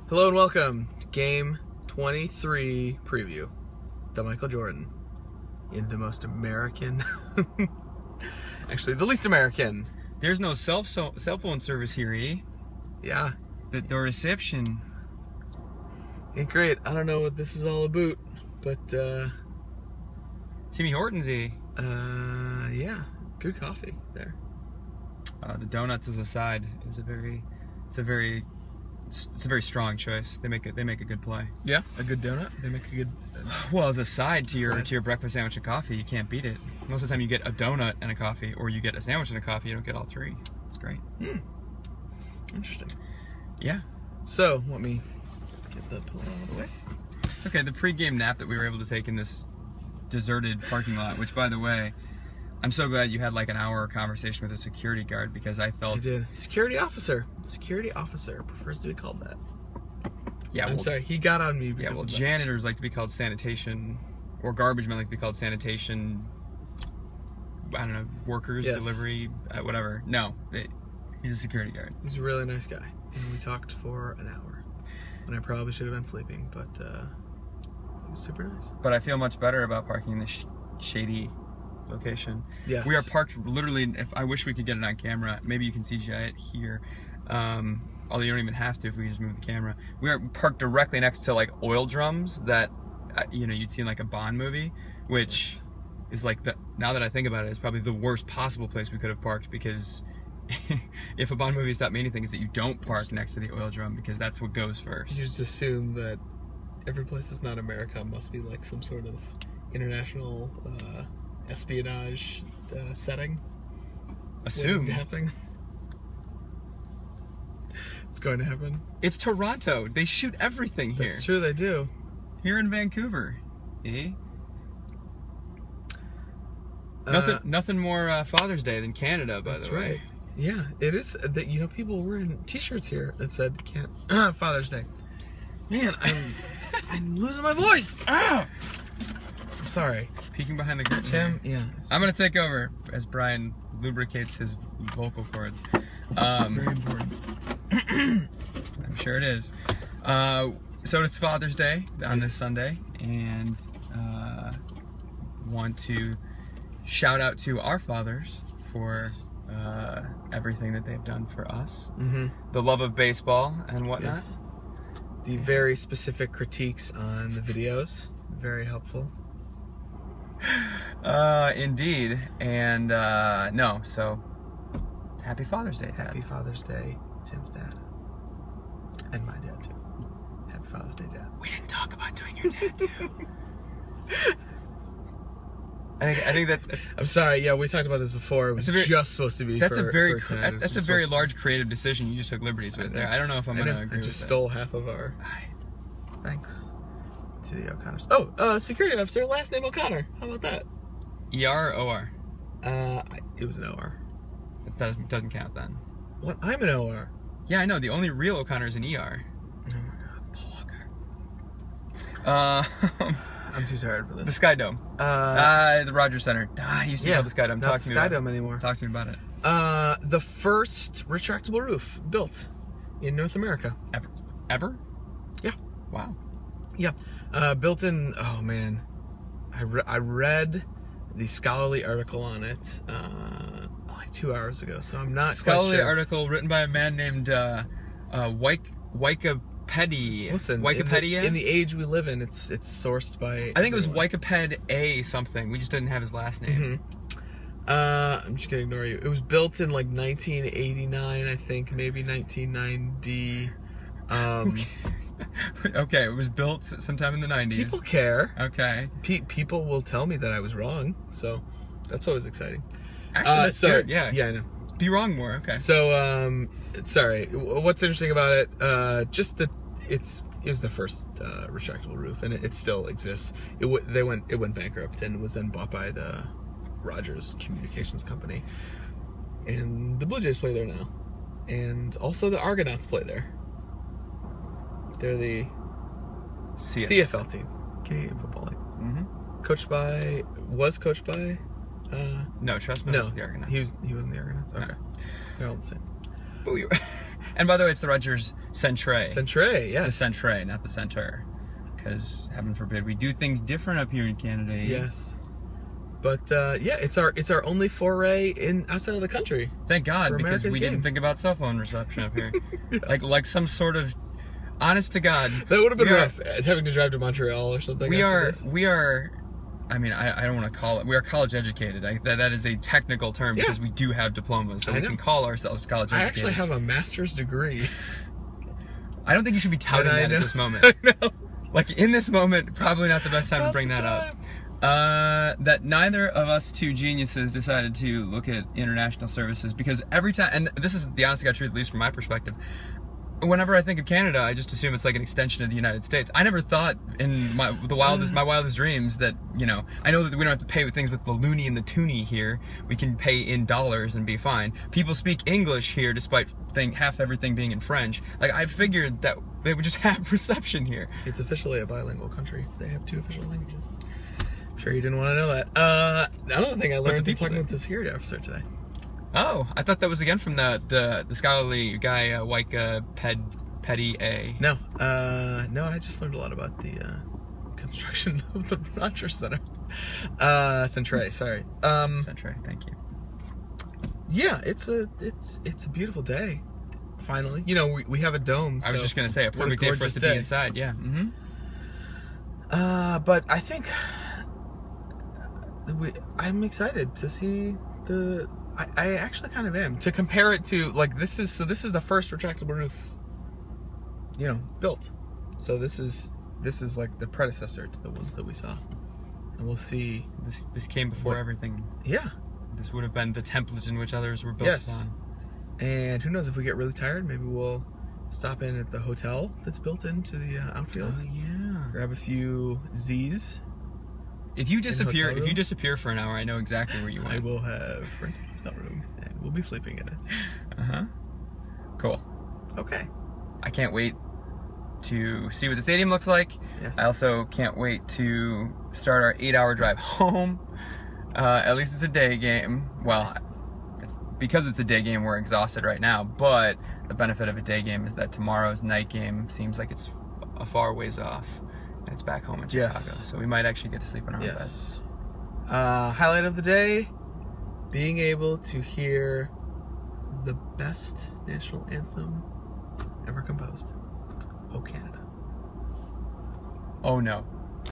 Hello and welcome to Game 23 preview. The Michael Jordan in the most American, actually the least American. There's no cell phone service here, eh? Yeah. The reception Ain't great. I don't know what this is all about, but Timmy Hortons, eh? yeah, good coffee there. The donuts as a side is it's a very strong choice. They make a good play. Yeah, a good donut. They make a good. Well, as a side to your breakfast sandwich and coffee, you can't beat it. Most of the time, you get a donut and a coffee, or you get a sandwich and a coffee. You don't get all three. It's great. Interesting. Yeah. So let me get the pull out of the way. It's okay. The pre-game nap that we were able to take in this deserted parking lot, which, by the way, I'm so glad you had like an hour conversation with a security guard, because I felt... I did. Security officer. Security officer prefers to be called that. Yeah, I'm sorry. He got on me because yeah, well, of that. janitors like to be called sanitation, or garbage men like to be called sanitation, I don't know, workers, Yes. delivery, whatever. No, he's a security guard. He's a really nice guy. And we talked for an hour. And I probably should have been sleeping, but he was super nice. But I feel much better about parking in this shady location. Yes. We are parked literally, if I wish we could get it on camera, maybe you can CGI it here. Although you don't even have to if we just move the camera. We are parked directly next to like oil drums that, you'd see in like a Bond movie, which is like, now that I think about it, it's probably the worst possible place we could have parked, because if a Bond movie has taught me anything, is that you don't park next to the oil drum, because that's what goes first. You just assume that every place that's not America must be like some sort of international espionage setting. Assume. Happening. It's going to happen. It's Toronto. They shoot everything here. That's true, they do. Here in Vancouver. Eh? Nothing more Father's Day than Canada, by the way. Right. Yeah, it is. That people were wearing T-shirts here that said Father's Day. Man, I'm losing my voice. I'm sorry. Peeking behind the curtain. Tim, yeah. I'm gonna take over as Brian lubricates his vocal cords. It's very important. I'm sure it is. So it's Father's Day on this Sunday, and want to shout out to our fathers for everything that they've done for us. Mm-hmm. The love of baseball and whatnot. Yes. The very specific critiques on the videos, very helpful. Indeed. And so happy Father's Day, Dad. Happy Father's Day, Tim's dad. And my dad, too. Happy Father's Day, Dad. We didn't talk about doing your dad, too. I think that... I'm sorry, yeah, we talked about this before. It was just supposed to be that's for a very tonight. That's a very large creative decision you just took liberties with there. I don't know if I'm going to agree with that. I just stole half of our... Thanks to the O'Connors. Oh, security officer, last name O'Connor. How about that? ER or OR? It was an OR. It doesn't count then. What? I'm an OR. Yeah, I know. The only real O'Connor is an ER. Oh my God. Paul Walker. I'm too tired for this. The Sky Dome. The Rogers Center. He used to be called the Sky Dome. Not the Sky Dome anymore. Talk to me about it. The first retractable roof built in North America. Ever? Yeah. Wow. Yeah. Built in, oh man. I read the scholarly article on it like 2 hours ago, so I'm not scholarly quite sure. Article written by a man named Wikipedia. Listen, Wikipedia? In the age we live in, it's sourced by I think it was Wikiped A something. We just didn't have his last name. I'm just gonna ignore you. It was built in like 1989, I think, maybe 1990. Okay, it was built sometime in the 90s. People care. Okay. People will tell me that I was wrong, so that's always exciting. Actually, that's good. Yeah. Yeah, I know. Be wrong more. Okay. So, sorry. What's interesting about it? Just that it was the first retractable roof, and it still exists. It went bankrupt and was then bought by the Rogers Communications Company, and the Blue Jays play there now, and also the Argonauts play there. They're the CFL team, Canadian Football League. Was coached by No, Trustman was the Argonauts. He wasn't the Argonauts. Okay. No. They're all the same. But we were, and by the way, it's the Rogers Centre. Centre, It's yes. the Centre, not the Center. Because, heaven forbid, we do things different up here in Canada. Eh? Yes. But yeah, it's our only foray in outside of the country. Thank God, For because America's we game. didn't think about cell phone reception up here. Like some sort of, honest to God. That would have been we are- rough, having to drive to Montreal or something. We after are, this. we are, I mean, I don't want to call it, we are college educated. That is a technical term because Yeah. we do have diplomas, so I we know. can call ourselves college I educated. actually have a master's degree. I don't think you should be touting And I that know- at this moment. I know. Like, in this moment, probably not the best time to Not bring the that up. That neither of us two geniuses decided to look at international services because every time, and this is the honest to God truth, at least from my perspective, whenever I think of Canada, I just assume it's like an extension of the United States. I never thought in my wildest dreams that, you know, I know that we don't have to pay with things with the loonie and the toonie here. We can pay in dollars and be fine. People speak English here despite half everything being in French. Like, I figured that they would just have reception here. It's officially a bilingual country. They have 2 official languages. I'm sure you didn't want to know that. Another thing I learned the in people talking did. with the security officer today. Oh, I thought that was again from the scholarly guy, Waika Petty A. No, I just learned a lot about the construction of the Rogers Center. Centre, sorry. Centre, thank you. Yeah, it's a beautiful day. Finally, you know, we have a dome. I was so just gonna say a what perfect day for us gorgeous to day. be inside. Yeah. Mm-hmm. But I think I'm excited to see the. I actually kind of am, to compare it to, like, this is the first retractable roof, you know, built. So this is like the predecessor to the ones that we saw, and we'll see. This came before What- everything. Yeah, This would have been the template in which others were built Yes. upon. and who knows, if we get really tired, maybe we'll stop in at the hotel that's built into the outfield, yeah. grab a few Z's. If you disappear, hotel room? for an hour, I know exactly where you I went. will have rented a hotel room, and we'll be sleeping in it. Cool. Okay. I can't wait to see what the stadium looks like. Yes. I also can't wait to start our 8-hour drive home. At least it's a day game. Well, because it's a day game, we're exhausted right now. But the benefit of a day game is that tomorrow's night game seems like it's a far ways off. And it's back home in Chicago. Yes. So we might actually get to sleep in our own beds. Yes. Highlight of the day, being able to hear the best national anthem ever composed. Oh, Canada. Oh no.